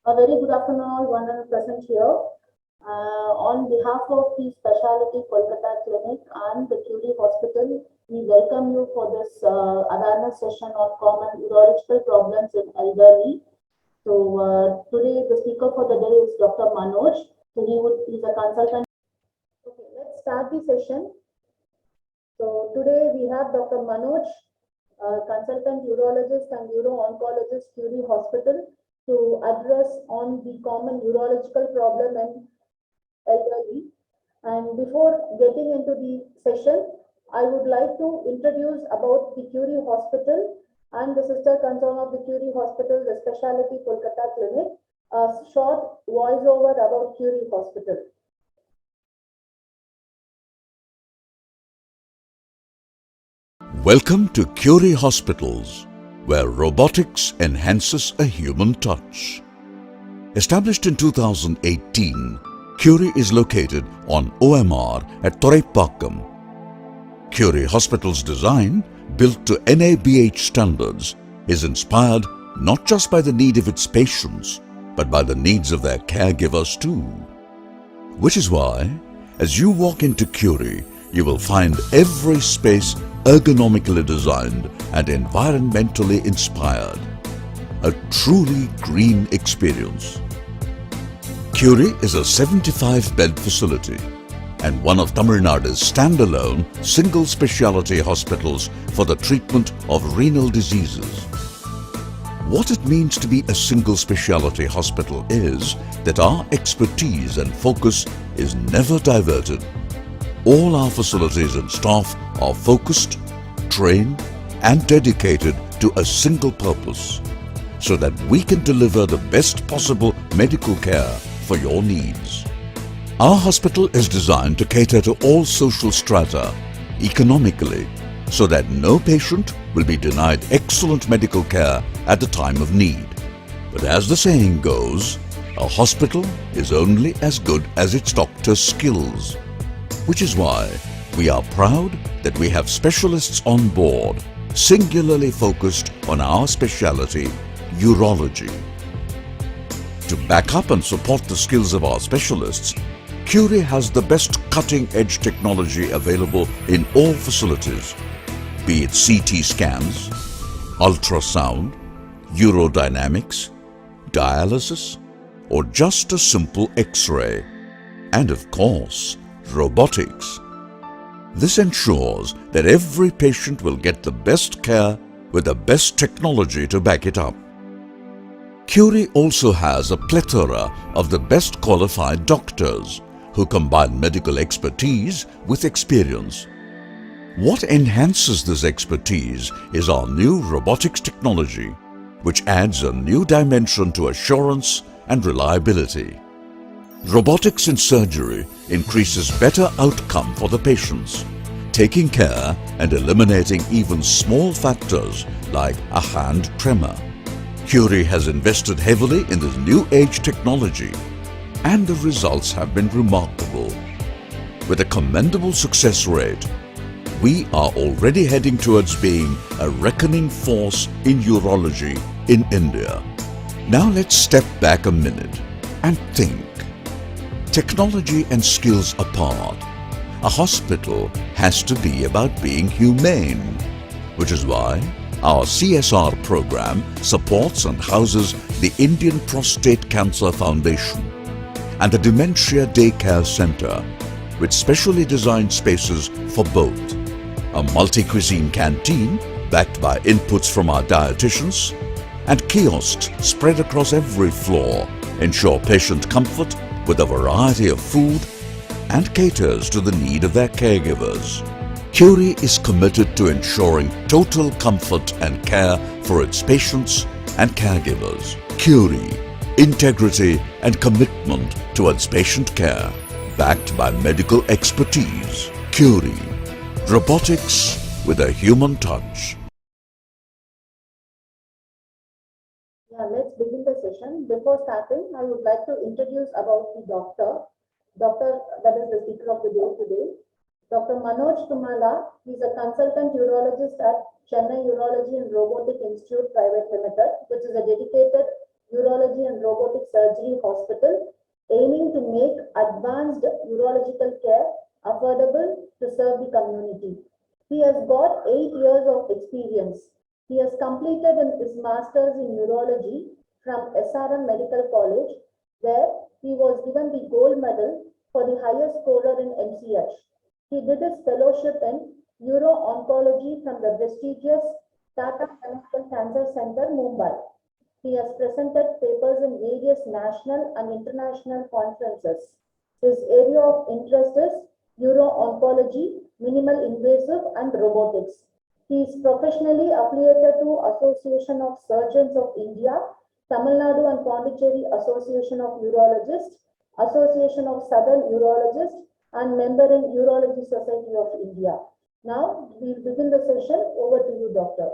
A very good afternoon, all 100% here. On behalf of the Speciality Kolkata Clinic and the Curi Hospital, we welcome you for this awareness session on common urological problems in elderly. So today the speaker for the day is Dr. Manoj. So he's a consultant. Okay, let's start the session. So today we have Dr. Manoj, consultant urologist and uro-oncologist, Curi Hospital, to address on the common urological problem in elderly. And before getting into the session, I would like to introduce about the Curi Hospital and the sister concern of the Curi Hospital, the Speciality Kolkata Clinic. A short voiceover about Curi Hospital. Welcome to Curi Hospitals, where robotics enhances a human touch. Established in 2018, Curi is located on OMR at Thoraipakkam. Curi Hospital's design, built to NABH standards, is inspired not just by the need of its patients, but by the needs of their caregivers too. Which is why, as you walk into Curi, you will find every space ergonomically designed and environmentally inspired. A truly green experience. Curi is a 75-bed facility and one of Tamil Nadu's standalone single speciality hospitals for the treatment of renal diseases. What it means to be a single speciality hospital is that our expertise and focus is never diverted. All our facilities and staff are focused, trained and dedicated to a single purpose, so that we can deliver the best possible medical care for your needs. Our hospital is designed to cater to all social strata economically, so that no patient will be denied excellent medical care at the time of need. But as the saying goes, a hospital is only as good as its doctor's skills. Which is why we are proud that we have specialists on board, singularly focused on our speciality, urology. To back up and support the skills of our specialists, Curi has the best cutting-edge technology available in all facilities, be it CT scans, ultrasound, urodynamics, dialysis, or just a simple X-ray, and of course, robotics. This ensures that every patient will get the best care with the best technology to back it up. Curi also has a plethora of the best qualified doctors who combine medical expertise with experience. What enhances this expertise is our new robotics technology, which adds a new dimension to assurance and reliability. Robotics in surgery increases better outcome for the patients, taking care and eliminating even small factors like a hand tremor. Curi has invested heavily in this new age technology, and the results have been remarkable. With a commendable success rate, we are already heading towards being a reckoning force in urology in India. Now let's step back a minute and think. Technology and skills apart, a hospital has to be about being humane, which is why our CSR program supports and houses the Indian Prostate Cancer Foundation and the Dementia Daycare Center, with specially designed spaces for both. A multi-cuisine canteen backed by inputs from our dietitians and kiosks spread across every floor ensure patient comfort with a variety of food and caters to the need of their caregivers. Curi is committed to ensuring total comfort and care for its patients and caregivers. Curi, integrity and commitment towards patient care, backed by medical expertise. Curi, robotics with a human touch. Yeah, let's begin the session. Before starting, I would like to introduce about the doctor. That is the speaker of the day today. Dr. Manoj Tummala, he is a consultant urologist at Chennai Urology and Robotics Institute Private Limited, which is a dedicated urology and robotic surgery hospital, aiming to make advanced urological care affordable to serve the community. He has got 8 years of experience. He has completed his master's in urology from SRM Medical College, where he was given the gold medal for the highest scorer in MCH. He did his fellowship in Uro-Oncology from the prestigious Tata Chemical Cancer Center, Mumbai. He has presented papers in various national and international conferences. His area of interest is uro-oncology, minimal invasive, and robotics. He is professionally affiliated to Association of Surgeons of India, Tamil Nadu and Pondicherry Association of Urologists, Association of Southern Urologists, and member in Urology Society of India. Now, we'll begin the session. Over to you, Doctor.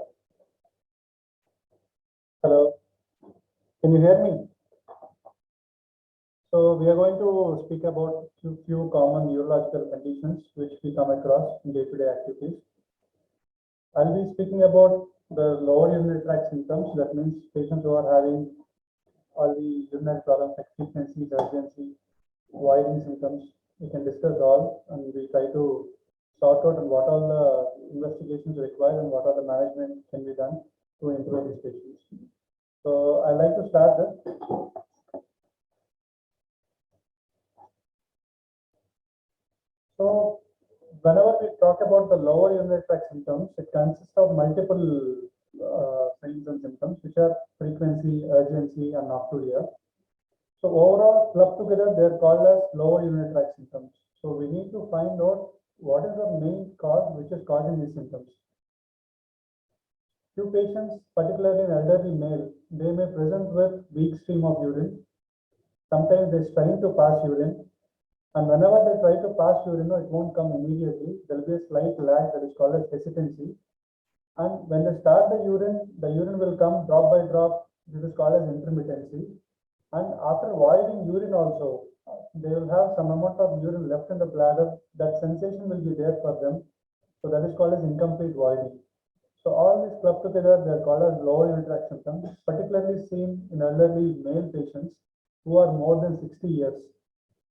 Hello, can you hear me? So we are going to speak about few common urological conditions which we come across in day-to-day activities. I'll be speaking about the lower urinary tract symptoms. That means patients who are having all the urinary problems like frequency, urgency, voiding symptoms. We can discuss all, and we try to sort out what all the investigations required and what all the management can be done to improve these patients. So I'd like to start this. So whenever we talk about the lower urinary tract symptoms, it consists of multiple signs and symptoms, which are frequency, urgency, and nocturia. So overall, clubbed together, they are called as lower urinary tract symptoms. So we need to find out what is the main cause which is causing these symptoms. Few patients, particularly in elderly male, they may present with weak stream of urine. Sometimes they strain to pass urine. And whenever they try to pass urine, it won't come immediately. There will be a slight lag that is called as hesitancy. And when they start the urine will come drop by drop. This is called as intermittency. And after voiding urine also, they will have some amount of urine left in the bladder. That sensation will be there for them. So that is called as incomplete voiding. So all these clubbed together, they are called as lower urinary tract symptoms, particularly seen in elderly male patients who are more than 60 years.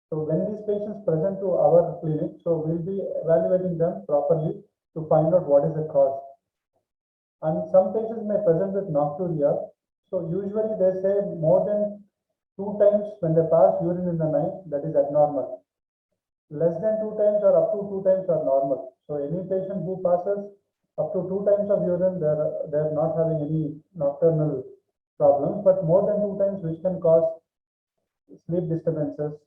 So when these patients present to our clinic, so we'll be evaluating them properly to find out what is the cause. And some patients may present with nocturia. So usually they say more than 2 times when they pass urine in the night, that is abnormal. Less than 2 times or up to 2 times are normal. So any patient who passes up to 2 times of urine, they're not having any nocturnal problems, but more than 2 times, which can cause sleep disturbances.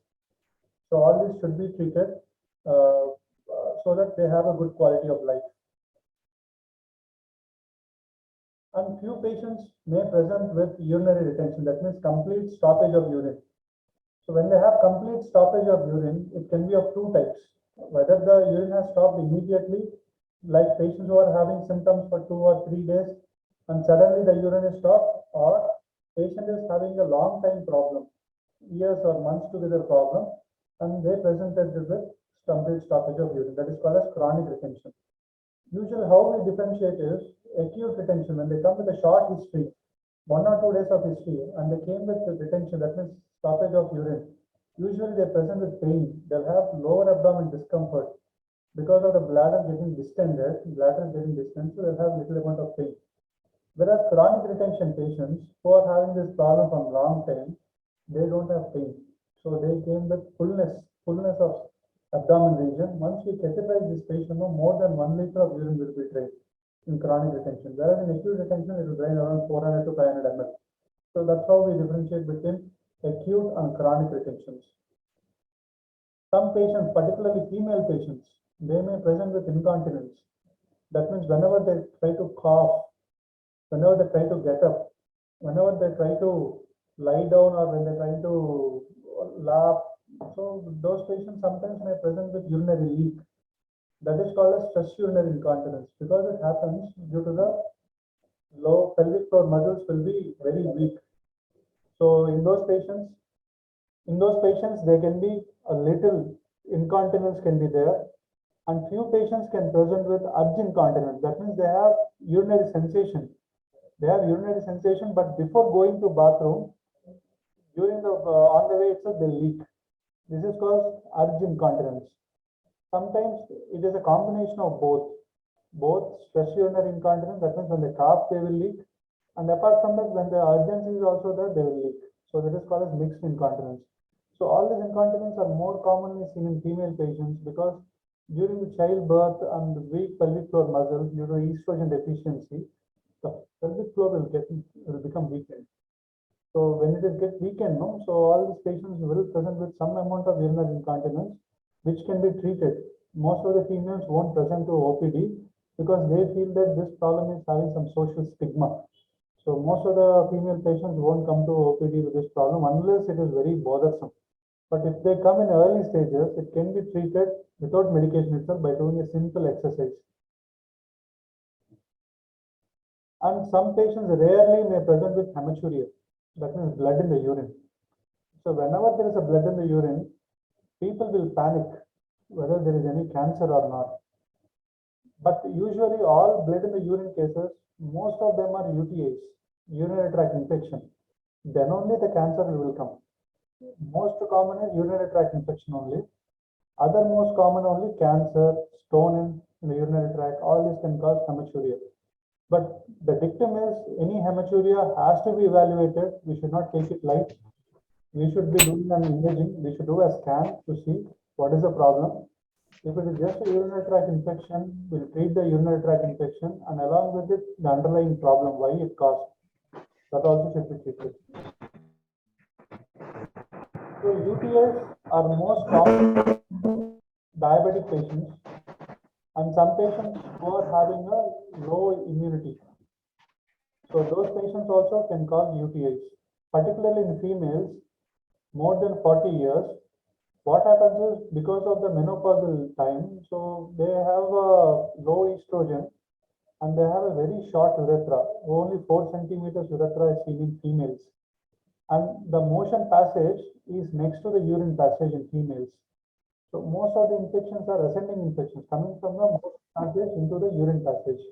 So all this should be treated so that they have a good quality of life. And few patients may present with urinary retention, that means complete stoppage of urine. So when they have complete stoppage of urine, it can be of 2 types. Whether the urine has stopped immediately, like patients who are having symptoms for 2 or 3 days, and suddenly the urine is stopped, or patient is having a long time problem, years or months together problem, and they presented with complete stoppage of urine. That is called as chronic retention. Usually how we differentiate is acute retention. When they come with a short history, 1 or 2 days of history, and they came with retention, that means stoppage of urine. Usually they present with pain. They'll have lower abdomen discomfort because of the bladder getting distended. Bladder is getting distended, so they'll have little amount of pain. Whereas chronic retention patients who are having this problem for long time, they don't have pain. So they came with fullness of abdomen region. Once we catheterize this patient, more than 1 liter of urine will be drained in chronic retention. Whereas in acute retention, it will drain around 400 to 500 ml. So that's how we differentiate between acute and chronic retentions. Some patients, particularly female patients, they may present with incontinence. That means whenever they try to cough, whenever they try to get up, whenever they try to lie down, or when they try to laugh, so those patients sometimes may present with urinary leak. That is called as stress urinary incontinence, because it happens due to the low pelvic floor muscles will be very weak. So in those patients, there can be a little incontinence can be there, and few patients can present with urge incontinence. That means they have urinary sensation. They have urinary sensation, but before going to bathroom, During the on the way itself they leak. This is called urge incontinence. Sometimes it is a combination of both stress urinary incontinence, that means when they cough they will leak, and apart from that, when the urgency is also there, they will leak. So that is called as mixed incontinence. So all these incontinence are more commonly seen in female patients because during the childbirth and weak pelvic floor muscles due to estrogen deficiency, the pelvic floor will become weakened. So when it is get weakened, no, so all these patients will present with some amount of urinary incontinence, which can be treated. Most of the females won't present to OPD because they feel that this problem is having some social stigma. So most of the female patients won't come to OPD with this problem unless it is very bothersome. But if they come in early stages, it can be treated without medication itself by doing a simple exercise. And some patients rarely may present with hematuria, that means blood in the urine. So whenever there is a blood in the urine, people will panic whether there is any cancer or not. But usually all blood in the urine cases, most of them are UTIs, urinary tract infection. Then only the cancer will come. Most common is urinary tract infection only. Other most common only cancer, stone in the urinary tract, all this can cause hematuria. But the dictum is any hematuria has to be evaluated. We should not take it light. We should be doing an imaging. We should do a scan to see what is the problem. If it is just a urinary tract infection, we'll treat the urinary tract infection and along with it, the underlying problem, why it caused. That also should be treated. So UTIs are most common diabetic patients and some patients who are having a low immunity. So those patients also can cause UTIs, particularly in females more than 40 years. What happens is because of the menopausal time, so they have a low estrogen and they have a very short urethra. Only 4 centimeters urethra is seen in females. And the motion passage is next to the urine passage in females. So most of the infections are ascending infections coming from the motion passage into the urine passage.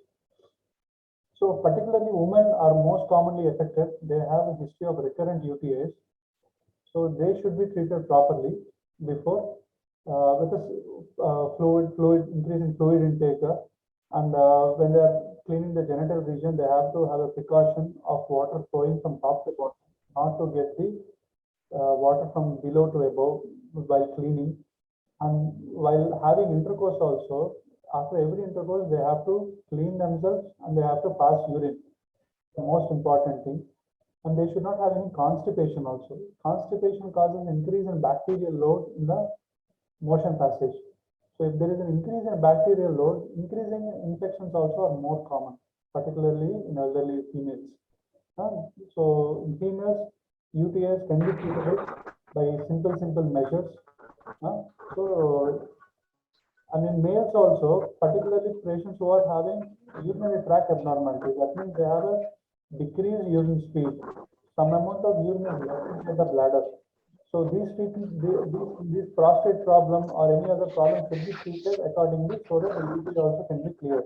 So particularly women are most commonly affected. They have a history of recurrent UTIs. So they should be treated properly before with a fluid increase in fluid intake, and when they are cleaning the genital region, they have to have a precaution of water flowing from top to bottom, not to get the water from below to above while cleaning. And while having intercourse also, after every intercourse, they have to clean themselves and they have to pass urine, the most important thing. And they should not have any constipation also. Constipation causes increase in bacterial load in the motion passage. So if there is an increase in bacterial load, increasing infections also are more common, particularly in elderly females. So in females, UTIs can be treated by simple measures. So and in males also, particularly patients who are having urinary tract abnormalities, that means they have a decreased urine speed. Some amount of urine is left inside the bladder. So this prostate problem or any other problem should be treated accordingly so that the UTI also can be cleared.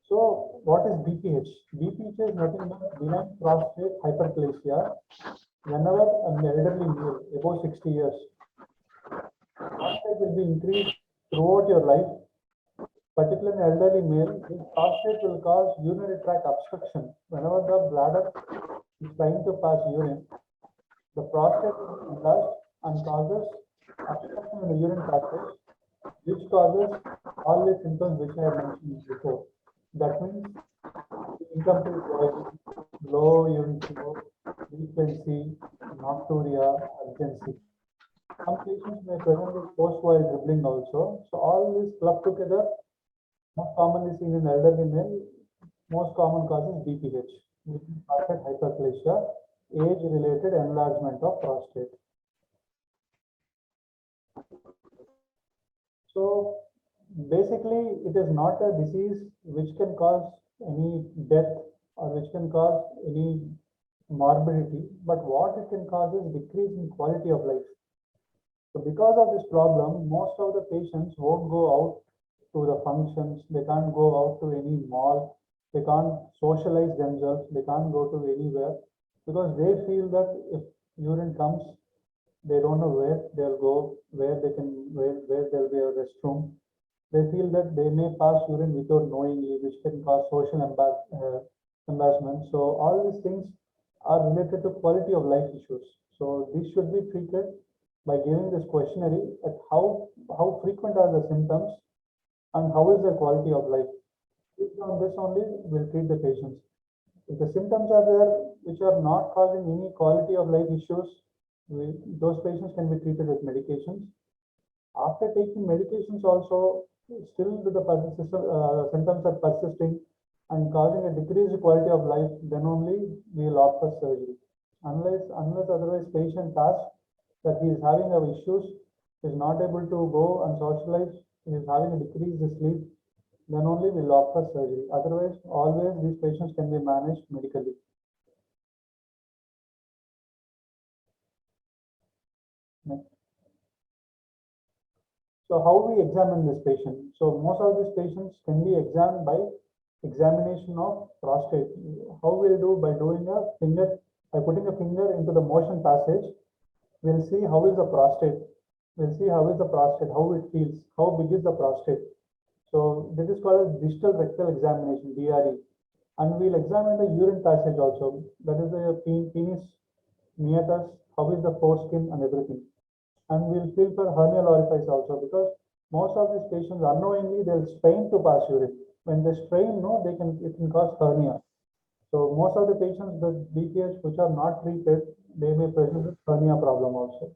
So what is BPH? BPH is nothing but benign prostate hyperplasia whenever an elderly male above 60 years. Prostate will be increased throughout your life, particularly in elderly male. This prostate will cause urinary tract obstruction. Whenever the bladder is trying to pass urine, the prostate is enlarged and causes obstruction in the urine passage, which causes all the symptoms which I have mentioned before. That means incomplete voiding, low urine flow, frequency, nocturia, urgency. Some patients may present with post-void dribbling also. So all these clubbed together, most commonly seen in elderly male, most common cause is BPH, which is prostate hyperplasia, age-related enlargement of prostate. So basically, it is not a disease which can cause any death or which can cause any morbidity, but what it can cause is decrease in quality of life. So because of this problem, most of the patients won't go out to the functions, they can't go out to any mall, they can't socialize themselves, they can't go to anywhere because they feel that if urine comes, they don't know where they'll go, where there'll be a restroom. They feel that they may pass urine without knowingly, which can cause social embarrassment. So all these things are related to quality of life issues. So this should be treated by giving this questionnaire at how frequent are the symptoms and how is their quality of life. Based on this only, we'll treat the patients. If the symptoms are there which are not causing any quality of life issues, those patients can be treated with medications. After taking medications also, still the symptoms are persisting and causing a decreased quality of life, then only we will opt for surgery. Unless otherwise patient asks that he is having issues, is not able to go and socialize, he is having a decreased sleep, then only we will opt for surgery. Otherwise, always these patients can be managed medically. Next. So how we examine this patient? So most of these patients can be examined by examination of prostate. How we'll do by doing by putting a finger into the motion passage, we'll see how is the prostate. We'll see how is the prostate, how it feels, how big is the prostate. So this is called as distal rectal examination, DRE. And we'll examine the urine passage also. That is the penis, meatus, how is the foreskin and everything. And we'll feel for hernial orifice also because most of these patients unknowingly they'll strain to pass urine. When they strain, it can cause hernia. So most of the patients with BPH which are not treated, they may present with hernia problem also.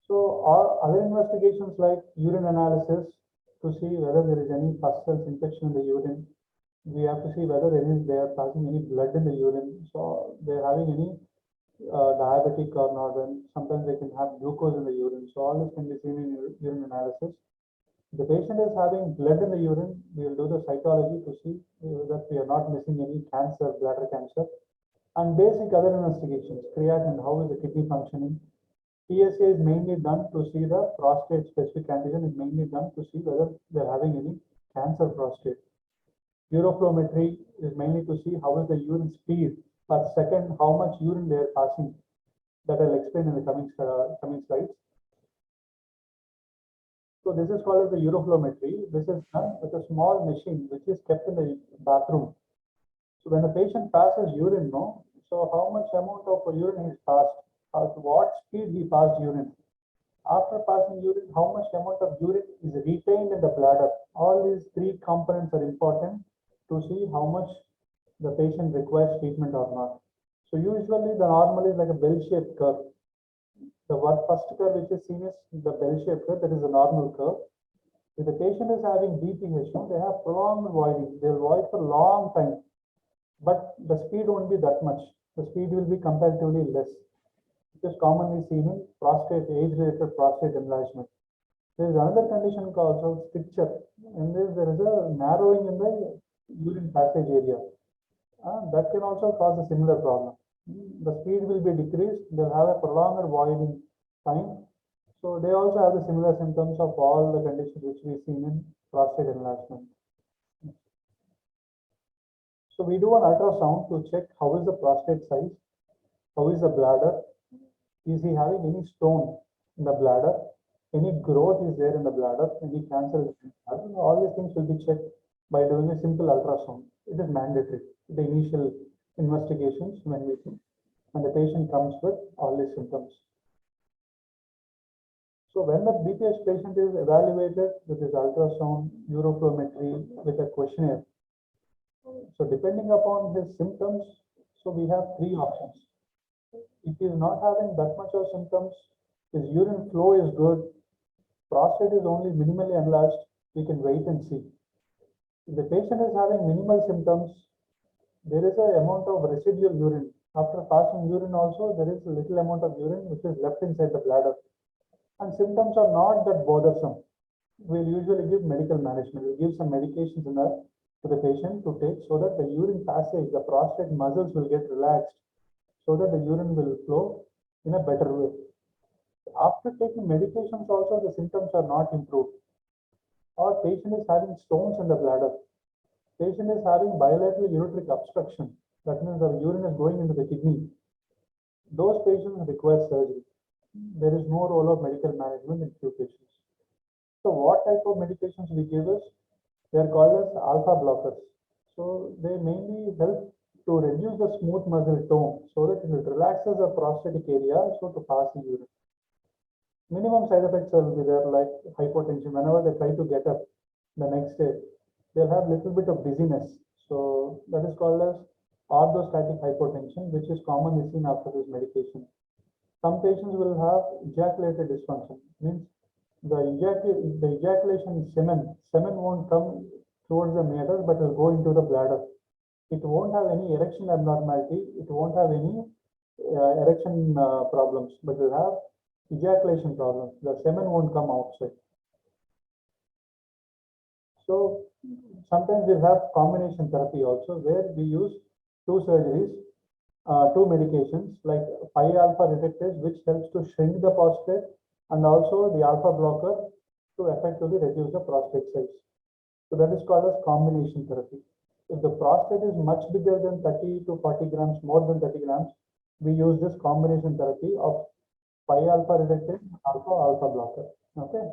So other investigations like urine analysis to see whether there is any pus cells infection in the urine. We have to see whether they are passing any blood in the urine. So they're having any diabetic or not, and sometimes they can have glucose in the urine. So all this can be seen in urine analysis. If the patient is having blood in the urine, we will do the cytology to see that we are not missing any cancer, bladder cancer, and basic other investigations. Creatinine, how is the kidney functioning? PSA is mainly done to see the prostate specific antigen is mainly done to see whether they're having any cancer prostate. Uroflowmetry is mainly to see how is the urine speed per second, how much urine they are passing. That I'll explain in the coming slides. So this is called as the uroflowmetry. This is done with a small machine which is kept in the bathroom. So when the patient passes urine, so how much amount of urine is passed, at what speed he passed urine. After passing urine, how much amount of urine is retained in the bladder. All these three components are important to see how much the patient requires treatment or not. So usually the normal is like a bell-shaped curve. The first curve which is seen is the bell-shaped curve, that is a normal curve. If the patient is having BPH, they have prolonged voiding. They will void for a long time, but the speed won't be that much. The speed will be comparatively less. It is commonly seen in age-related prostate enlargement. There is another condition called stricture. In this, there is a narrowing in the urine passage area. That can also cause a similar problem. The speed will be decreased. They'll have a prolonged voiding time. So they also have the similar symptoms of all the conditions which we've seen in prostate enlargement. So we do an ultrasound to check how is the prostate size, how is the bladder, is he having any stone in the bladder, any growth is there in the bladder, any cancer is in the bladder. All these things will be checked by doing a simple ultrasound. It is mandatory. The initial investigations when the patient comes with all these symptoms. So when the BPH patient is evaluated with his ultrasound, uroflowmetry, with a questionnaire, so depending upon his symptoms, so we have three options. If he is not having that much of symptoms, his urine flow is good, prostate is only minimally enlarged, we can wait and see. If the patient is having minimal symptoms, there is an amount of residual urine. After passing urine also, there is a little amount of urine which is left inside the bladder. And symptoms are not that bothersome. We'll usually give medical management. We'll give some medications to the patient to take so that the urine passage, the prostate muscles will get relaxed. so that the urine will flow in a better way. After taking medications also, the symptoms are not improved. Or patient is having stones in the bladder. Patient is having bilateral ureteric obstruction. That means the urine is going into the kidney. Those patients require surgery. There is no role of medical management in few patients. So what type of medications we give is, they are called as alpha blockers. So they mainly help to reduce the smooth muscle tone so that it relaxes the prostatic area so to pass the urine. Minimum side effects will be there, like hypotension. Whenever they try to get up the next day, they'll have little bit of dizziness. So that is called as orthostatic hypotension, which is commonly seen after this medication. Some patients will have ejaculated dysfunction, means the ejaculation semen won't come towards the meatus, but will go into the bladder. It won't have any erection abnormality. It won't have any erection problems, but will have ejaculation problems. The semen won't come outside. So sometimes we have combination therapy also, where we use two surgeries, two medications like 5-alpha reductase, which helps to shrink the prostate, and also the alpha blocker to effectively reduce the prostate size. So that is called as combination therapy. If the prostate is much bigger than 30 to 40 grams, more than 30 grams, we use this combination therapy of 5-alpha reductase, alpha blocker. Okay.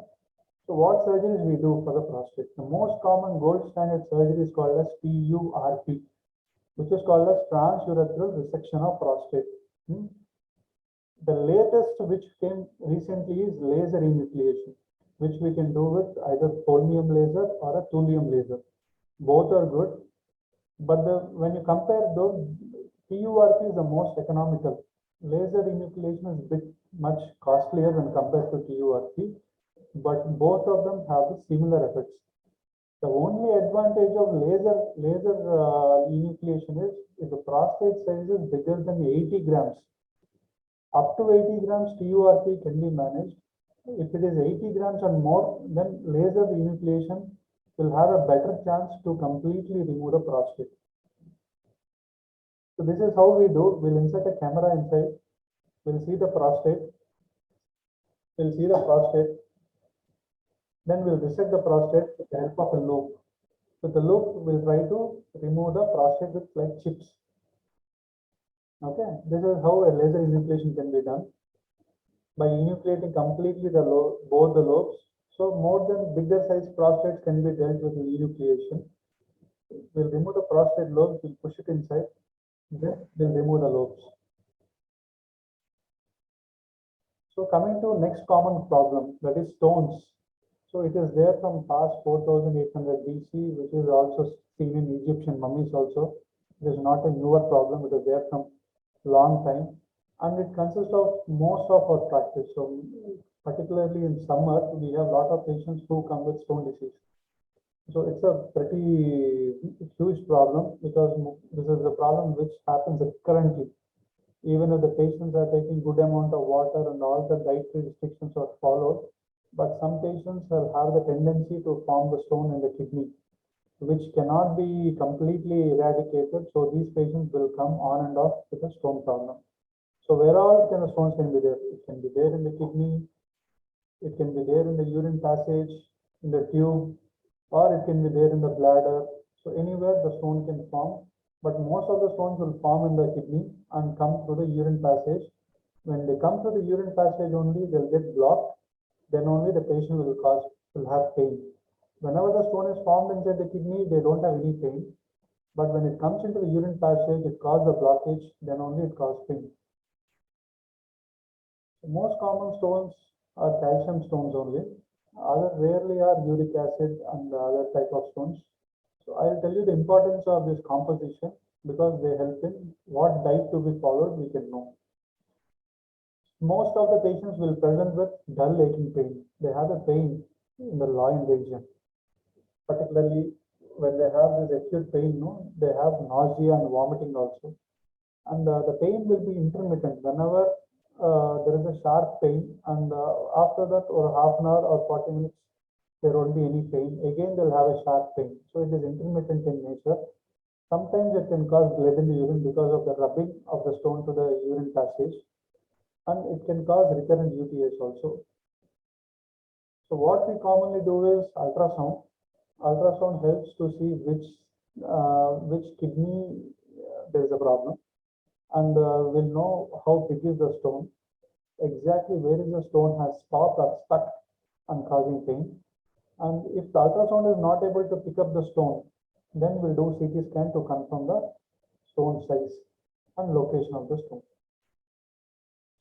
So what surgeries we do for the prostate? The most common gold standard surgery is called as TURP, which is called as transurethral resection of prostate. The latest which came recently is laser enucleation, which we can do with either polonium laser or a thulium laser. Both are good, but when you compare those, TURP is the most economical. Laser enucleation is much costlier when compared to TURP, but both of them have the similar effects. The only advantage of laser enucleation is if the prostate size is bigger than 80 grams. Up to 80 grams, TURP can be managed. If it is 80 grams and more, then laser enucleation will have a better chance to completely remove the prostate. So this is how we do. We'll insert a camera inside. We'll see the prostate. Then we'll dissect the prostate with the help of a loop. With the loop, we'll try to remove the prostate with like chips. Okay, this is how a laser enucleation can be done by enucleating completely both the lobes. So more than bigger size prostates can be dealt with enucleation. We'll remove the prostate lobes, we'll push it inside, then we'll remove the lobes. So coming to next common problem, that is stones. So it is there from past 4800 BC, which is also seen in Egyptian mummies also. It is not a newer problem, it is there from long time, and it consists of most of our practice. So particularly in summer, we have a lot of patients who come with stone disease. So it's a pretty huge problem, because this is a problem which happens recurrently. Even if the patients are taking good amount of water and all the dietary restrictions are followed, but some patients will have the tendency to form the stone in the kidney, which cannot be completely eradicated. So these patients will come on and off with a stone problem. So where all can the stones can be there? It can be there in the kidney, it can be there in the urine passage, in the tube, or it can be there in the bladder. So anywhere the stone can form, but most of the stones will form in the kidney and come through the urine passage. When they come through the urine passage only, they'll get blocked. Then only the patient will have pain. Whenever the stone is formed inside the kidney, they don't have any pain. But when it comes into the urine passage, it causes a blockage, then only it causes pain. The most common stones are calcium stones only. Other rarely are uric acid and other type of stones. So I'll tell you the importance of this composition, because they help in what diet to be followed, we can know. Most of the patients will present with dull aching pain. They have a pain in the loin region. Particularly when they have this acute pain, they have nausea and vomiting also. And the pain will be intermittent. Whenever there is a sharp pain, and after that, or half an hour or 40 minutes, there won't be any pain. Again, they'll have a sharp pain. So it is intermittent in nature. Sometimes it can cause blood in the urine because of the rubbing of the stone to the urine passage, and it can cause recurrent UTIs also. So what we commonly do is ultrasound. Ultrasound helps to see which kidney there is a problem, and we'll know how big is the stone, exactly where is the stone has stopped or stuck and causing pain. And if the ultrasound is not able to pick up the stone, then we'll do CT scan to confirm the stone size and location of the stone.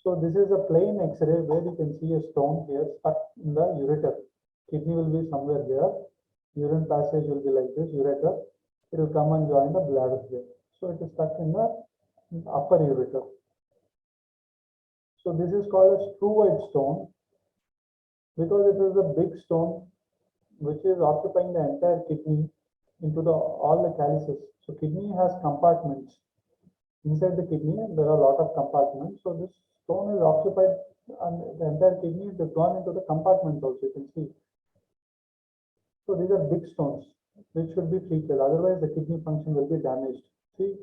So this is a plain X-ray where you can see a stone here stuck in the ureter. Kidney will be somewhere here. Urine passage will be like this, ureter. It will come and join the bladder here. So it is stuck in the upper ureter. So this is called a screw-wide stone because it is a big stone which is occupying the entire kidney into all the calyces. So kidney has compartments. Inside the kidney, there are a lot of compartments. So this stone is occupied and the entire kidney is gone into the compartments also, you can see. So these are big stones which should be treated. Otherwise, the kidney function will be damaged. See,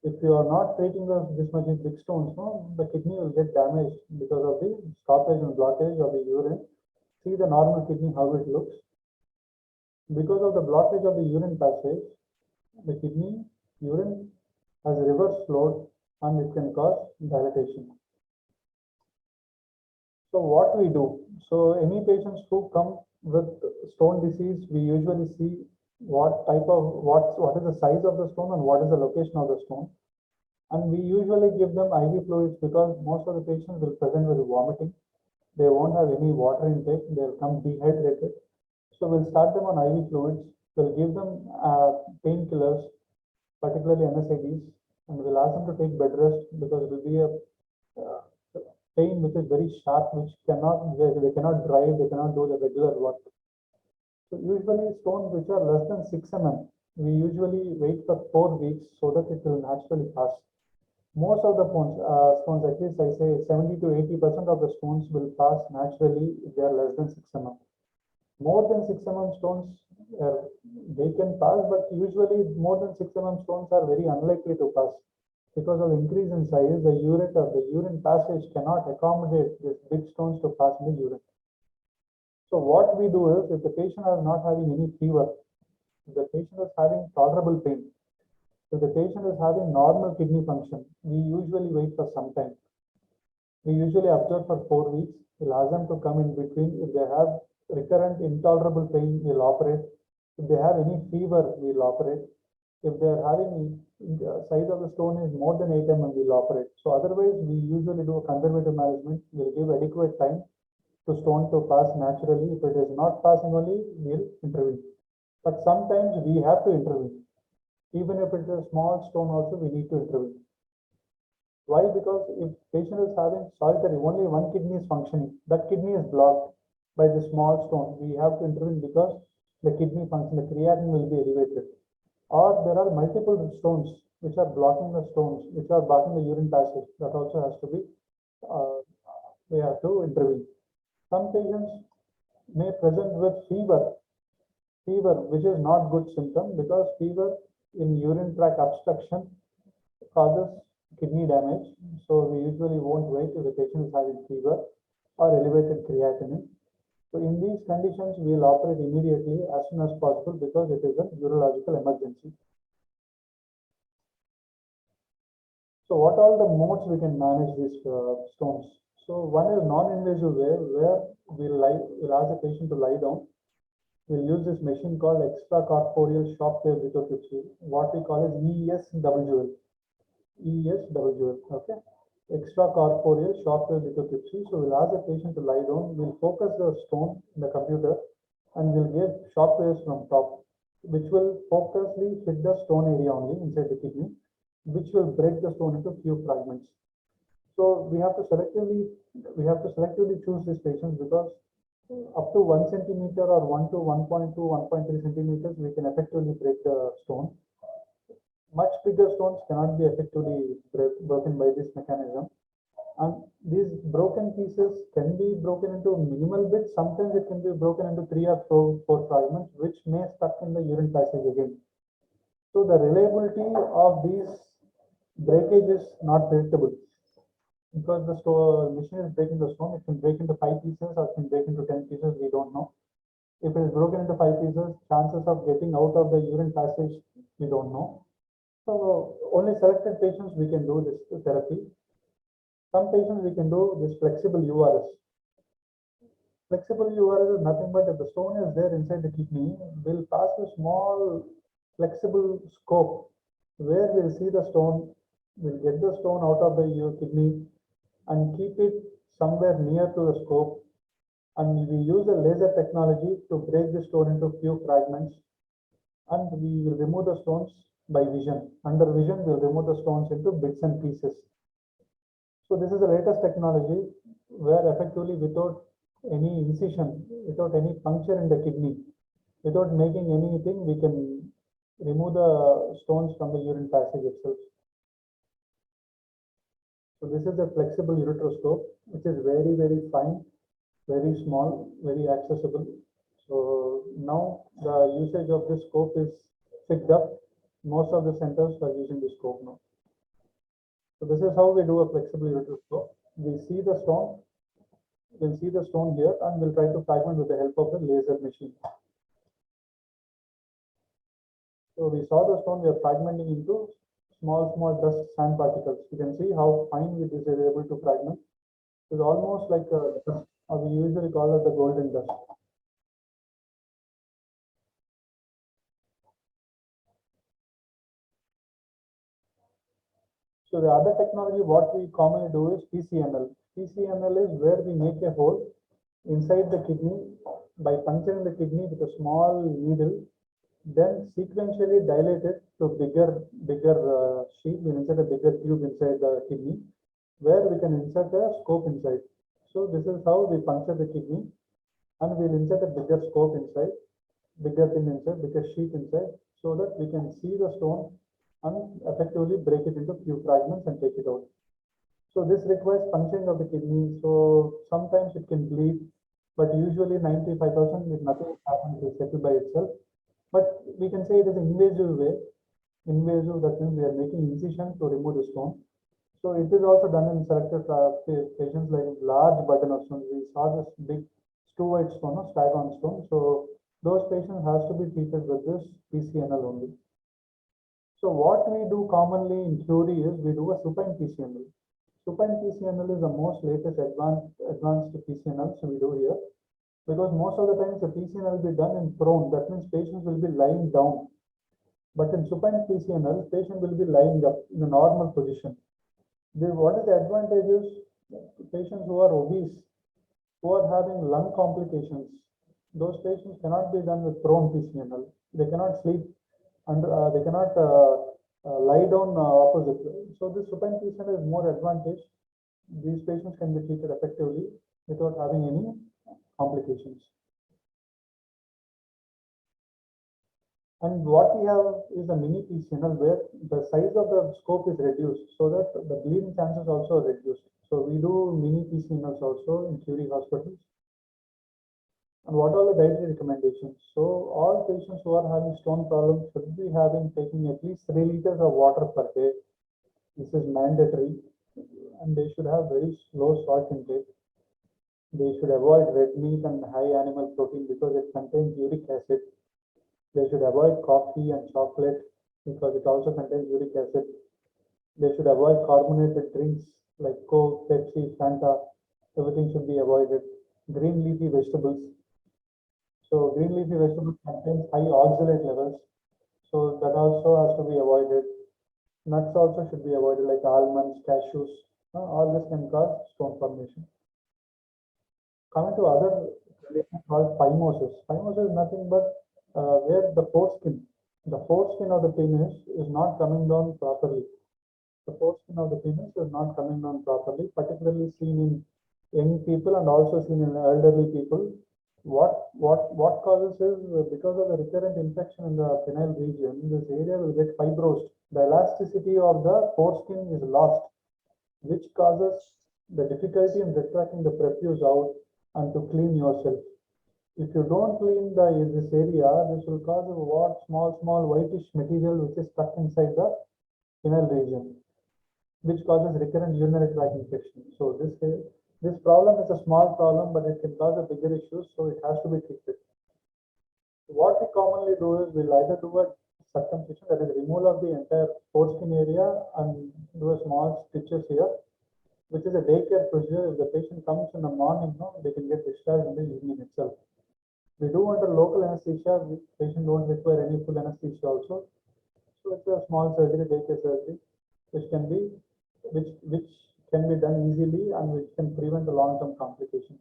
if you are not treating this much big stones, no, the kidney will get damaged because of the stoppage and blockage of the urine. See the normal kidney, how it looks. Because of the blockage of the urine passage, the kidney urine has reverse flow and it can cause dilatation. So what we do? So any patients who come with stone disease, we usually see what is the size of the stone and what is the location of the stone. And we usually give them IV fluids because most of the patients will present with vomiting. They won't have any water intake. They'll come dehydrated. So we'll start them on IV fluids. We'll give them painkillers, particularly NSAIDs, and we'll ask them to take bed rest because it will be a pain which is very sharp, which they cannot drive, they cannot do the regular work. So usually stones which are less than 6 mm, we usually wait for 4 weeks so that it will naturally pass. Most of the stones, at least I say 70 to 80% of the stones will pass naturally if they are less than 6 mm. More than 6 mm stones, they can pass, but usually more than 6 mm stones are very unlikely to pass. Because of increase in size, the ureter, the urine passage cannot accommodate these big stones to pass in the urine. So what we do is, if the patient is not having any fever, if the patient is having tolerable pain, if the patient is having normal kidney function, we usually wait for some time. We usually observe for 4 weeks. We'll ask them to come in between. If they have recurrent intolerable pain, we'll operate. If they have any fever, we'll operate. If they are having size of the stone is more than 8 mm, we'll operate. So otherwise, we usually do a conservative management. We'll give adequate time to stone to pass naturally. If it is not passing only, we'll intervene. But sometimes we have to intervene. Even if it's a small stone also, we need to intervene. Why? Because if patient is having solitary, only one kidney is functioning, that kidney is blocked by the small stone. We have to intervene because the kidney function, the creatinine will be elevated. Or there are multiple stones which are blocking the stones, which are blocking the urine passage. That also has to be, we have to intervene. Some patients may present with fever, which is not good symptom because fever in urine tract obstruction causes kidney damage. So we usually won't wait if the patient is having fever or elevated creatinine. So in these conditions, we will operate immediately as soon as possible because it is a urological emergency. So what are the modes we can manage these stones? So one is non-invasive way where we'll ask the patient to lie down. We'll use this machine called extracorporeal shock wave lithotripsy, what we call as ESWL. ESWL, okay? Extracorporeal shock wave lithotripsy. So we'll ask the patient to lie down. We'll focus the stone in the computer and we'll give shock waves from top, which will focusedly hit the stone area only inside the kidney, which will break the stone into few fragments. So we have to selectively choose these patients because up to 1 centimeter or 1 to 1.2, 1.3 centimeters, we can effectively break the stone. Much bigger stones cannot be effectively broken by this mechanism. And these broken pieces can be broken into minimal bits. Sometimes it can be broken into 3 or 4 fragments, which may stuck in the urine passage again. So the reliability of these breakage is not predictable because the machine is breaking the stone. It can break into 5 pieces or it can break into 10 pieces. We don't know. If it is broken into 5 pieces, chances of getting out of the urine passage, we don't know. So only selected patients we can do this therapy. Some patients we can do this flexible URS. Flexible URS is nothing but if the stone is there inside the kidney, we'll pass a small flexible scope where we'll see the stone, we'll get the stone out of the kidney and keep it somewhere near to the scope. And we use the laser technology to break the stone into few fragments. And we will remove the stones by vision. Under vision, we'll remove the stones into bits and pieces. So this is the latest technology where effectively without any incision, without any puncture in the kidney, without making anything, we can remove the stones from the urine passage itself. So this is a flexible ureteroscope, which is very, very fine, very small, very accessible. So now the usage of this scope is picked up. Most of the centers are using this scope now. So this is how we do a flexible ureteroscope. We see the stone, we'll see the stone here, and we'll try to fragment with the help of the laser machine. So we saw the stone, we are fragmenting into small dust sand particles. You can see how fine this is able to fragment. It's almost like a dust, or we usually call it the golden dust. So the other technology, what we commonly do is PCNL. PCNL is where we make a hole inside the kidney by puncturing the kidney with a small needle, then sequentially dilate it to bigger sheet. We insert a bigger tube inside the kidney, where we can insert a scope inside. So this is how we puncture the kidney, and we'll insert a bigger scope inside, bigger thing inside, bigger sheet inside, so that we can see the stone and effectively break it into few fragments and take it out. So this requires puncturing of the kidney. So sometimes it can bleed, but usually 95% if nothing happens, it will settle by itself. But we can say it is an invasive way. Invasive, that means we are making incision to remove the stone. So it is also done in selected patients like large burden of stones. We saw this big two-white stone, stagon stone. So those patients has to be treated with this PCNL only. So what we do commonly in Curi is we do a supine PCNL. Supine PCNL is the most latest advanced PCNL, so we do here. Because most of the times the PCNL will be done in prone, that means patients will be lying down. But in supine PCNL, patient will be lying up in a normal position. What is the advantage is patients who are obese, who are having lung complications, those patients cannot be done with prone PCNL. They cannot sleep and they cannot lie down opposite. So this supine PCNL is more advantage. These patients can be treated effectively without having any complications. And what we have is a mini PCNL where the size of the scope is reduced so that the bleeding chances also are reduced. So we do mini PCNLs also in Curi hospitals. And what are the dietary recommendations? So all patients who are having stone problems should be taking at least 3 liters of water per day. This is mandatory, and they should have very low salt intake. They should avoid red meat and high animal protein because it contains uric acid. They should avoid coffee and chocolate because it also contains uric acid. They should avoid carbonated drinks like Coke, Pepsi, Fanta. Everything should be avoided. Green leafy vegetables. So green leafy vegetables contains high oxalate levels. So that also has to be avoided. Nuts also should be avoided like almonds, cashews. All this can cause stone formation. Coming to other condition called phimosis. Phimosis is nothing but where the foreskin of the penis is not coming down properly. The foreskin of the penis is not coming down properly, particularly seen in young people and also seen in elderly people. What causes is because of the recurrent infection in the penile region, this area will get fibrosed. The elasticity of the foreskin is lost, which causes the difficulty in retracting the prepuce out and to clean yourself. If you don't clean this area, this will cause a small whitish material which is stuck inside the anal region, which causes recurrent urinary tract infection. So this problem is a small problem, but it can cause a bigger issue, so it has to be treated. What we commonly do is we'll either do a circumcision, that is removal of the entire foreskin area, and do a small stitches here, which is a daycare procedure. If the patient comes in the morning, they can get discharged in the evening itself. We do under local anesthesia. The patient don't require any full anesthesia also. So it's a small surgery, daycare surgery, which can be done easily and which can prevent the long-term complications.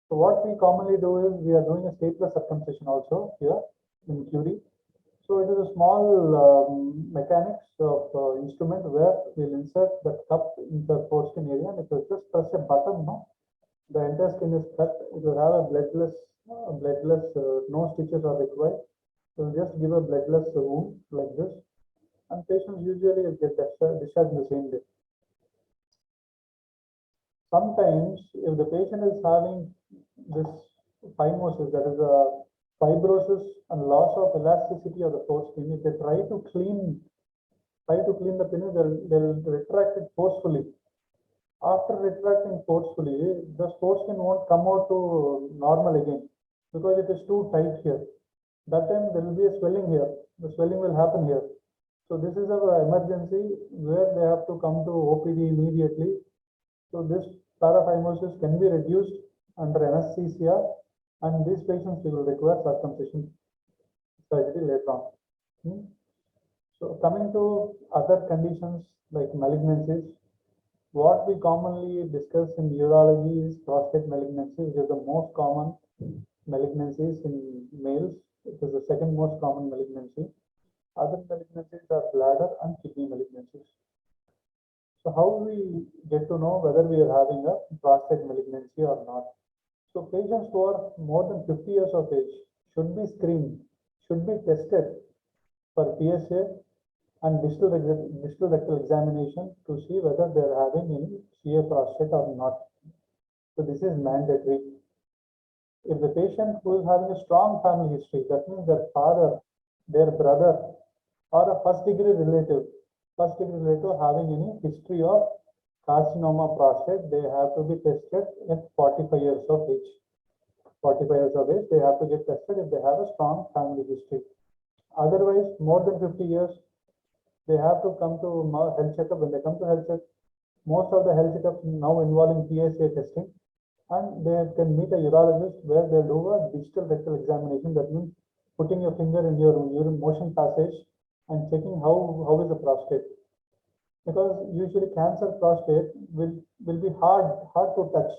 So what we commonly do is we are doing a stateless circumcision also here in Curi. So it is a small mechanics of instrument where we'll insert the cup in the foreskin area, and if you just press a button, the entire skin is cut. It will have a bloodless, no stitches are required. So we'll just give a bloodless wound like this, and patients usually get discharged in the same day. Sometimes, if the patient is having this phimosis, that is a fibrosis and loss of elasticity of the foreskin, if they try to clean the penis, they'll retract it forcefully. After retracting forcefully, the foreskin won't come out to normal again because it is too tight here. That time there will be a swelling here. The swelling will happen here. So this is an emergency where they have to come to OPD immediately. So this paraphimosis can be reduced under anesthesia, and these patients will require circumcision surgery later on. So coming to other conditions like malignancies, what we commonly discuss in urology is prostate malignancy, which is the most common malignancies in males. It is the second most common malignancy. Other malignancies are bladder and kidney malignancies. So how we get to know whether we are having a prostate malignancy or not? So patients who are more than 50 years of age should be screened, should be tested for PSA and distal rectal examination to see whether they are having any CA prostate or not. So this is mandatory. If the patient who is having a strong family history, that means their father, their brother, or a first degree relative having any history of carcinoma prostate, they have to be tested at 45 years of age. 45 years of age, they have to get tested if they have a strong family history. Otherwise, more than 50 years, they have to come to health checkup. When they come to health check, most of the health checkups now involving PSA testing, and they can meet a urologist where they do a distal rectal examination. That means putting your finger in your urine motion passage and checking how is the prostate. Because usually cancer prostate will be hard to touch,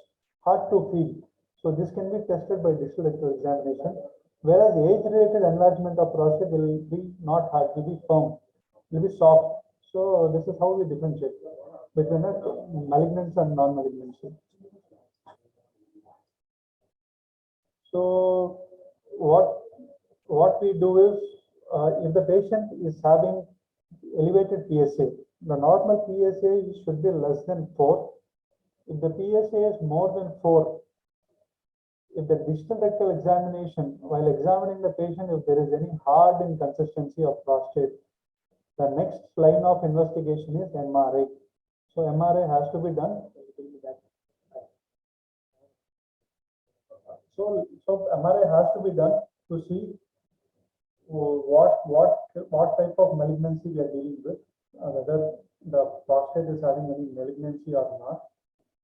hard to feel. So this can be tested by distal rectal examination. Whereas age-related enlargement of prostate will be not hard, will be firm, will be soft. So this is how we differentiate between a malignancy and non-malignancy. So what we do is, if the patient is having elevated PSA, the normal PSA should be less than 4. If the PSA is more than 4, if the distal rectal examination, while examining the patient, if there is any hard inconsistency of prostate, the next line of investigation is MRI. So MRI has to be done. So MRI has to be done to see what type of malignancy we are dealing with, whether the prostate is having any malignancy or not,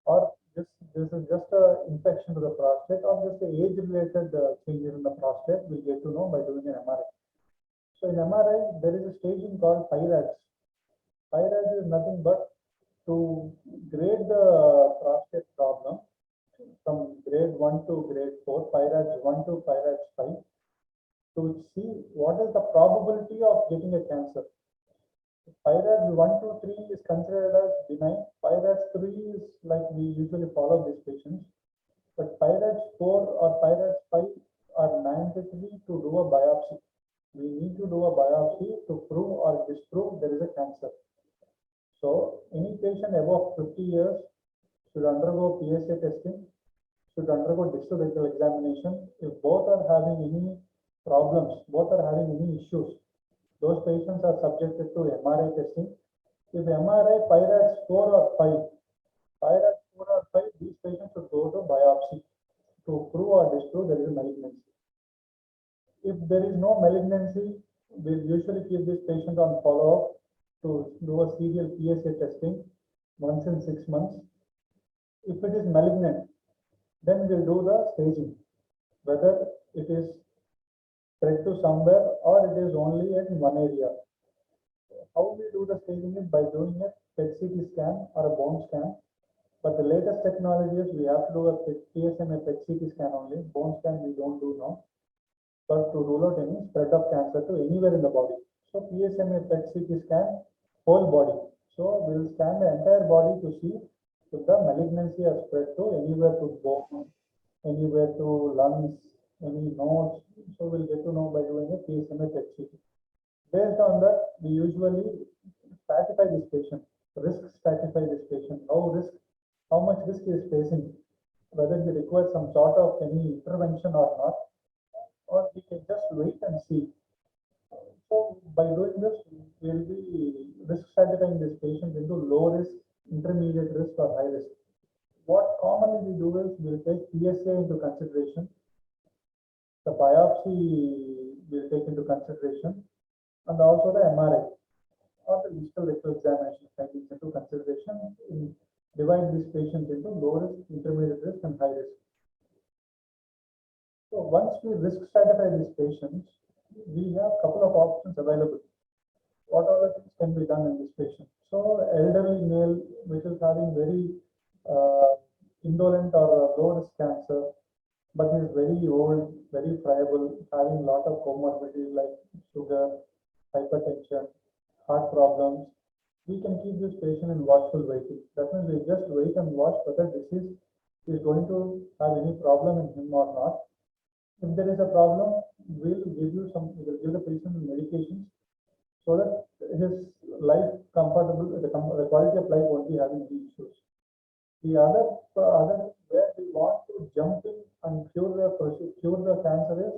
or this is just an infection to the prostate, or just the age-related changes in the prostate. We'll get to know by doing an MRI. So in MRI, there is a staging called PIRADS. PIRADS is nothing but to grade the prostate problem from grade 1 to grade 4, PIRADS 1 to PIRADS 5, to see what is the probability of getting a cancer. PIRADS 1 to 3 is considered as benign. PIRADS 3 is like we usually follow these patients. But PIRADS 4 or PIRADS 5 are mandatory to do a biopsy. We need to do a biopsy to prove or disprove there is a cancer. So any patient above 50 years should undergo PSA testing, should undergo distal rectal examination. If both are having any problems, both are having any issues, those patients are subjected to MRI testing. If MRI PIRAT score or 5, these patients should go to biopsy to prove or disprove there is a malignancy. If there is no malignancy, we usually keep this patient on follow-up to do a serial PSA testing once in 6 months. If it is malignant, then we'll do the staging, whether it is spread to somewhere or it is only in one area. How we do the staging is by doing a PET-CT scan or a bone scan. But the latest technology is we have to do a PSMA PET-CT scan only. Bone scan we don't do now. But to rule out any spread of cancer to anywhere in the body. So PSMA PET-CT scan whole body. So we'll scan the entire body to see if the malignancy has spread to anywhere to bone, anywhere to lungs, any nodes. So we'll get to know by doing a PSMA PET-CT. Based on that, we usually stratify this patient, risk stratify this patient, how much risk he is facing, whether he requires some sort of any intervention or not, or we can just wait and see. So by doing this, we will be risk stratifying this patient into low risk, intermediate risk, or high risk. What commonly we do is we will take PSA into consideration, the biopsy we will take into consideration, and also the MRI or the distal rectal examination findings into consideration. Divide these patients into low risk, intermediate risk, and high risk. So once we risk stratify these patients, we have a couple of options available. What other things can be done in this patient? So elderly male, which is having very indolent or low risk cancer, but is very old, very friable, having a lot of comorbidities like sugar, hypertension, heart problems, we can keep this patient in watchful waiting. That means we just wait and watch whether disease is going to have any problem in him or not. If there is a problem, we'll give the patient medications so that his life comfortable, the quality of life won't be having any issues. The other where we want to jump in and cure the cancer is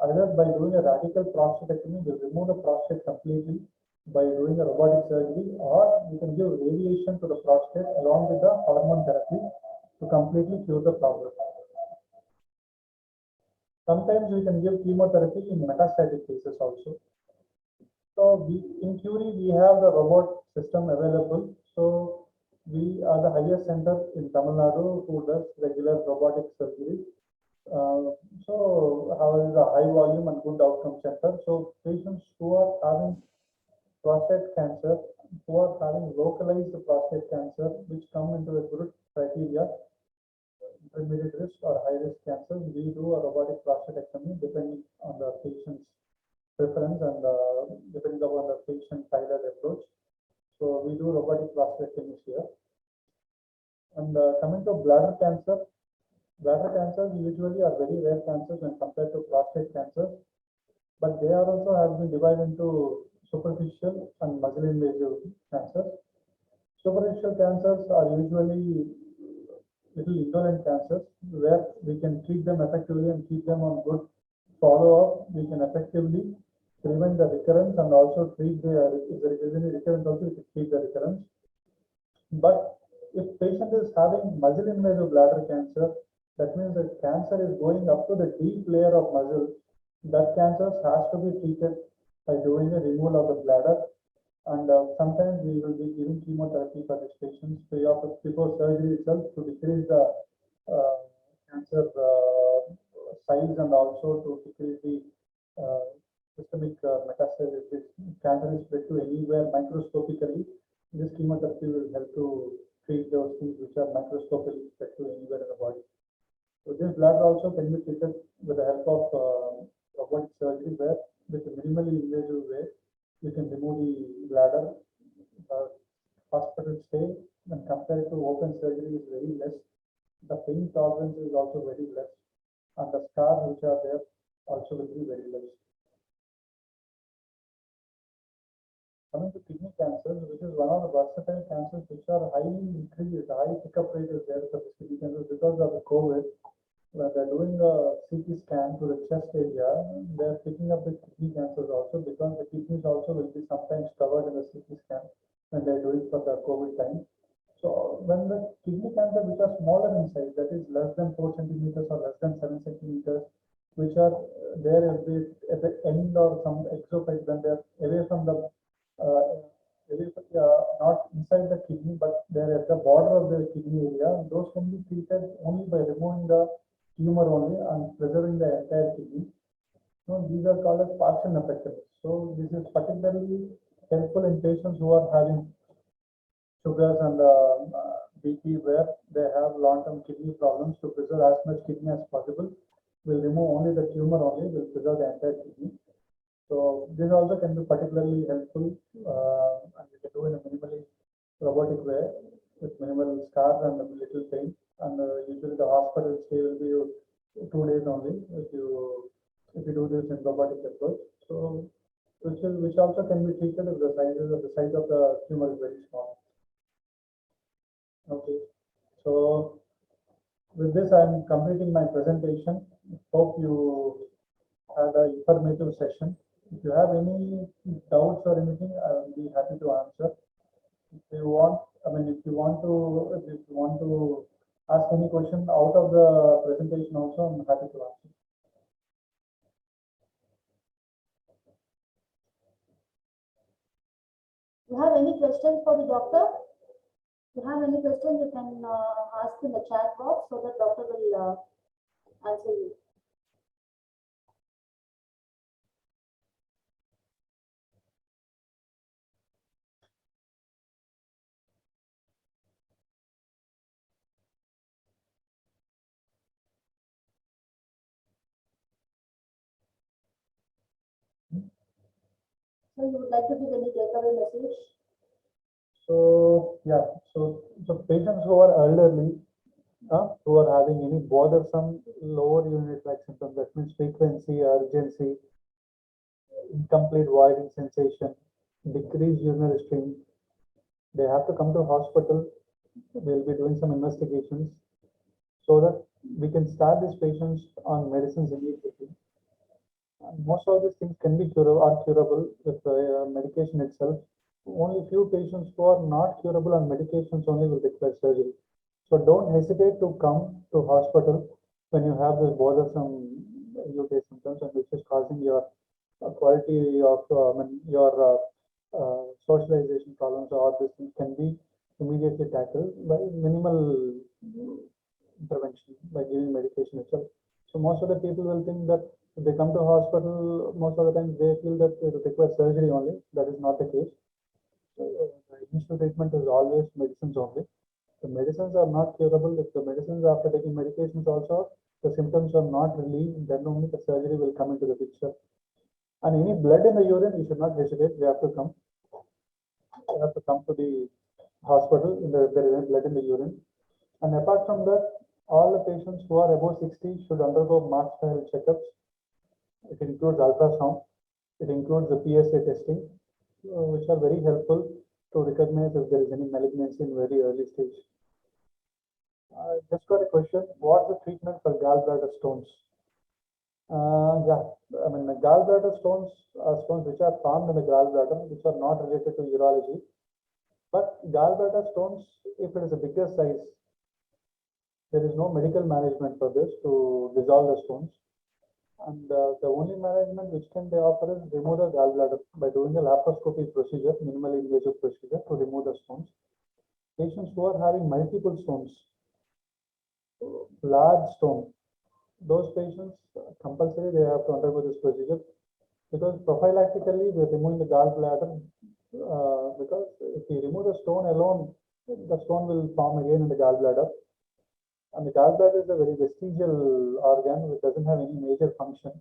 either by doing a radical prostatectomy, we'll remove the prostate completely by doing a robotic surgery, or we can give radiation to the prostate along with the hormone therapy to completely cure the problem. Sometimes we can give chemotherapy in metastatic cases also. So in Curi, we have the robot system available. So we are the highest center in Tamil Nadu who does regular robotic surgery. So has a high volume and good outcome center. So patients who are having prostate cancer, who are having localized prostate cancer, which come into the good criteria, intermediate risk or high risk cancer, we do a robotic prostatectomy depending on the patient's preference and depending upon the patient tailored approach. So we do robotic prostatectomy here. And coming to bladder cancers usually are very rare cancers when compared to prostate cancers, but they are also have been divided into superficial and muscle invasive cancers. Superficial cancers are usually little indolent cancers where we can treat them effectively and keep them on good follow-up. We can effectively prevent the recurrence and also treat if there is any recurrence also we can treat the recurrence. But if patient is having muscle invasive bladder cancer, that means the cancer is going up to the deep layer of muscle. That cancer has to be treated by doing a removal of the bladder, and sometimes we will be giving chemotherapy for these patients before surgery itself to decrease the cancer size and also to decrease the systemic metastasis. If cancer is spread to anywhere microscopically, this chemotherapy will help to treat those things which are microscopically spread to anywhere in the body. So this bladder also can be treated with the help of robotic surgery, where with a minimally invasive way we can remove the bladder. Hospital stay when compared to open surgery is very less. The pain tolerance is also very less, and the scars which are there also will be very less. Coming to kidney cancers, which is one of the versatile cancers which are highly increased, high pickup rate is there for the kidney cancers because of the COVID. When they're doing a CT scan to the chest area, they're picking up the kidney cancers also because the kidneys also will be sometimes covered in the CT scan when they're doing for the COVID time. So when the kidney cancer which are smaller in size, that is less than 4 centimeters or less than 7 centimeters, which are there at the end or some exophyte when they're away from the not inside the kidney, but they're at the border of the kidney area. Those can be treated only by removing the tumor only and preserving the entire kidney. So these are called as partial nephrectomy. So this is particularly helpful in patients who are having sugars and BP where they have long-term kidney problems. To preserve as much kidney as possible, will remove only the tumor only, will preserve the entire kidney. So this also can be particularly helpful and we can do in a minimally robotic way with minimal scars and little pain. And usually the hospital stay will be 2 days only if you do this in robotic approach. So which also can be treated if the size of the tumor is very small. Okay, so with this I am completing my presentation. Hope you had an informative session. If you have any doubts or anything, I will be happy to answer. If you want to ask any question out of the presentation also, I'm happy to answer. You have any questions for the doctor? If you have any questions, you can ask in the chat box so that doctor will answer you. So you would like to give any takeaway message? So yeah, so patients who are elderly, who are having any bothersome lower urinary tract symptoms, that means frequency, urgency, incomplete voiding sensation, decreased urinary stream, they have to come to hospital. We'll be doing some investigations so that we can start these patients on medicines immediately. Most of these things can be curable with medication itself. Only few patients who are not curable on medications only will require surgery. So don't hesitate to come to hospital when you have this bothersome UTI symptoms and which is causing your quality of your socialization problems. Or these things can be immediately tackled by minimal intervention by giving medication itself. So most of the people will think that if they come to hospital, most of the time they feel that it requires surgery only. That is not the case. So, the initial treatment is always medicines only. The medicines are not curable. If the medicines after taking medications also, the symptoms are not relieved, then only the surgery will come into the picture. And any blood in the urine, you should not hesitate. You have to come. You have to come to the hospital if there is blood in the urine. And apart from that, all the patients who are above 60 should undergo mass health checkups. It includes ultrasound. It includes the PSA testing, which are very helpful to recognize if there is any malignancy in very early stage. I just got a question. What's the treatment for gallbladder stones? Yeah, I mean, the gallbladder stones are stones which are formed in the gallbladder, which are not related to urology. But gallbladder stones, if it is a bigger size, there is no medical management for this to dissolve the stones. And the only management which can be offered is remove the gallbladder by doing a laparoscopy procedure, minimally invasive procedure to remove the stones. Patients who are having multiple stones, large stone, those patients compulsory they have to undergo this procedure because prophylactically we are removing the gallbladder because if we remove the stone alone, the stone will form again in the gallbladder. And the gallbladder is a very vestigial organ which doesn't have any major function.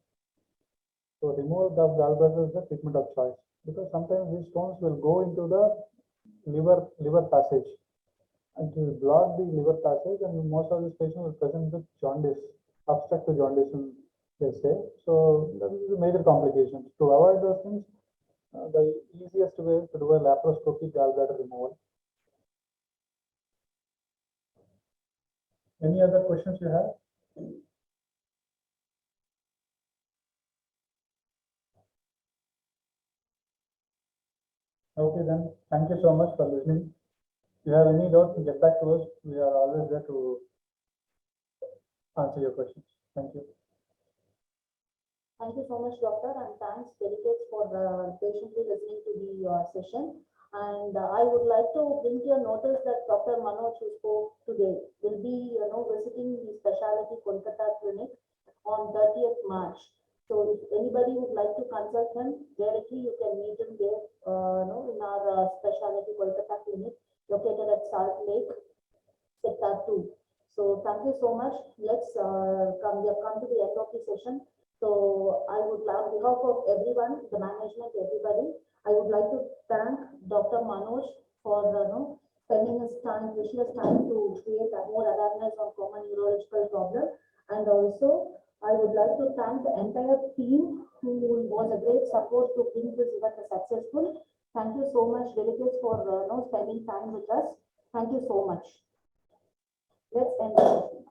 So removal of gallbladder is the treatment of choice because sometimes these stones will go into the liver passage and to block the liver passage, and most of these patients will present with jaundice, obstructive jaundice, they say. So that is a major complication. To avoid those things, the easiest way to do a laparoscopic gallbladder removal. Any other questions you have? Okay, then thank you so much for listening. If you have any doubt, get back to us. We are always there to answer your questions. Thank you. Thank you so much, doctor, and thanks delegates for patiently listening to the session. And I would like to bring to your notice that Dr. Manoj, who spoke today, will be visiting the Speciality Kolkata clinic on 30th March. So if anybody would like to consult him directly, you can meet him there, in our Speciality Kolkata clinic located at Salt Lake, Sector 2. So thank you so much. Let's come to the end of the session. So I would, on behalf of everyone, the management, everybody, I would like to thank Dr. Manoj for spending his time, precious time to create a more awareness on common urological problems. And also, I would like to thank the entire team who was a great support to bring this event successful. Thank you so much, delegates, for spending time with us. Thank you so much. Let's end the session.